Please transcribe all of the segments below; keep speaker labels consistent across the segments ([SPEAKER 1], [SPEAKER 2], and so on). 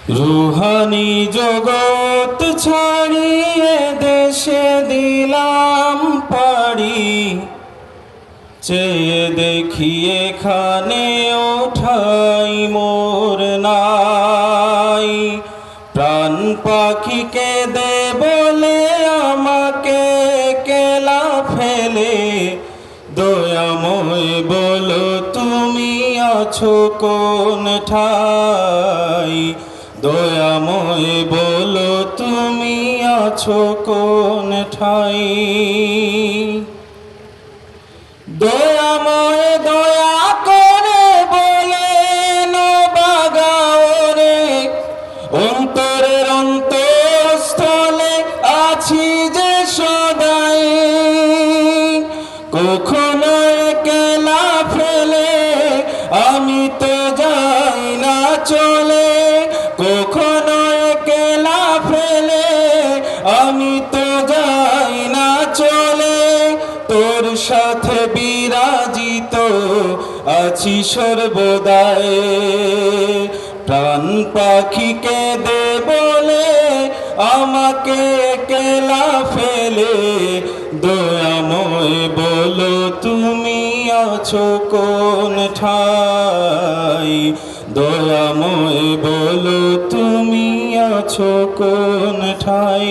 [SPEAKER 1] Rouhani জগৎ ছাড়িয়ে দেশে দিলাম পাড়ি, চেয়ে দেখি এখানে ওঠাই মোর নাই। প্রাণ পাখিকে দে বলে আমাকে কেলা ফেলে, দয়াময় বলো তুমি আছো কোন ঠাই। দয়াময় বলো তুমি আছো কোন ঠাই। দয়াময় দয়া করে বলেন বাগাও রে, অন্তরের অন্তঃস্থলে আছি যে সদাই। কখনো একলা ফেলে আমি তো যাই না চলে, কখনো একলা ফেলে আমি তো যাই না চলে। তোর সাথে বিরাজিত আছি সর্বদাই। প্রাণ পাখিকে দে বলে আমাকে একলা ফেলে, দয়াময় বলো তুমি আছো কোন ঠাই। দয়াময় বলো তুমি আছো কোন ঠাই।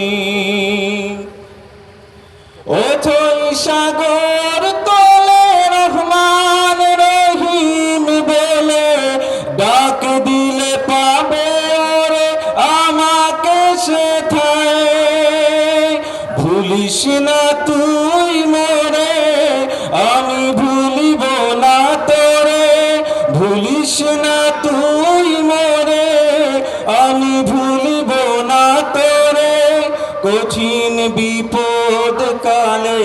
[SPEAKER 1] অথই সাগর তলে রহমান রহিম বলে ডাক দিলে পাবে ওরে আমাকে সেথায়। ভুলিস না তুই মোরে আমি ভুলিব না তোরে, ভুলিস না তুই মোরে আমি ভুলিব না তোরে। কঠিন বিপদ কালে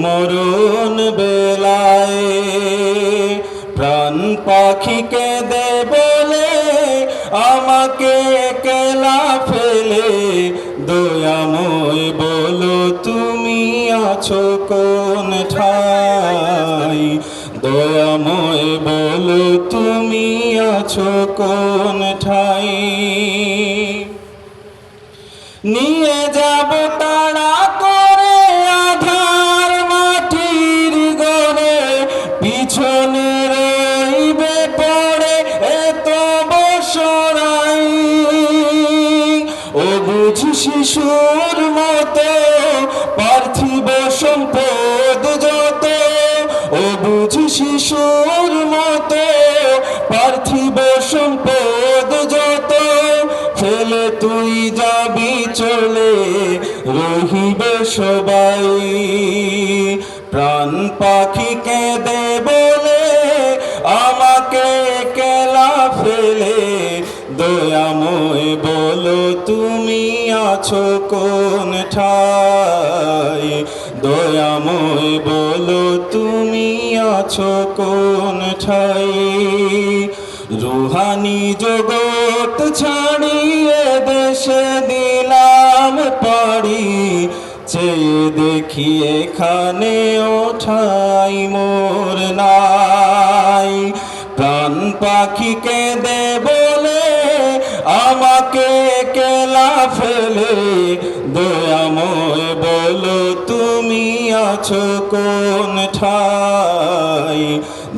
[SPEAKER 1] মরণ বেলায় প্রাণ পাখিকে দে বলে আমাকে একলা ফেলে, দয়াময় বলো তুমি আছো কোন ঠাই। দয়াময় বলো তুমি আছো কোন ঠাই। নিয়ে যাব তাড়া করে আধার মাটির ঘরে, পিছনে রইবে পড়ে এত বসরাই। ও বুঝ শিশুর মতো পার্থিব সম্পদ যত, ও বুঝ শিশুর মতো পার্থিব সম্পদ যত। ফেলে তুই যাবি চলে রহিবে সবাই। প্রাণ পাখিকে দে বলে আমাকে একলা ফেলে, দয়াময় বলো তুমি আছো কোন ঠাই। দয়াময় বলো তুমি আছো কোন ঠাই। রুহানি জগৎ ছাড়িয়ে দেশে দিলাম পাড়ি, চেয়ে দেখি এখানে ওঠাই মোর নাই। প্রাণ পাখিকে দে বলে আমাকে একলা ফেলে, দয়াময় বলো তুমি আছো কোন ঠাই।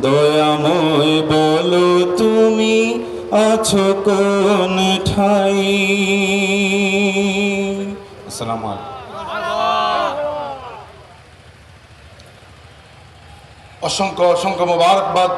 [SPEAKER 1] দয়াময় বলো তুমি আছো কোন ঠাই। আসসালামু আলাইকুম।
[SPEAKER 2] অসংখ্য অসংখ্য মোবারকবাদ।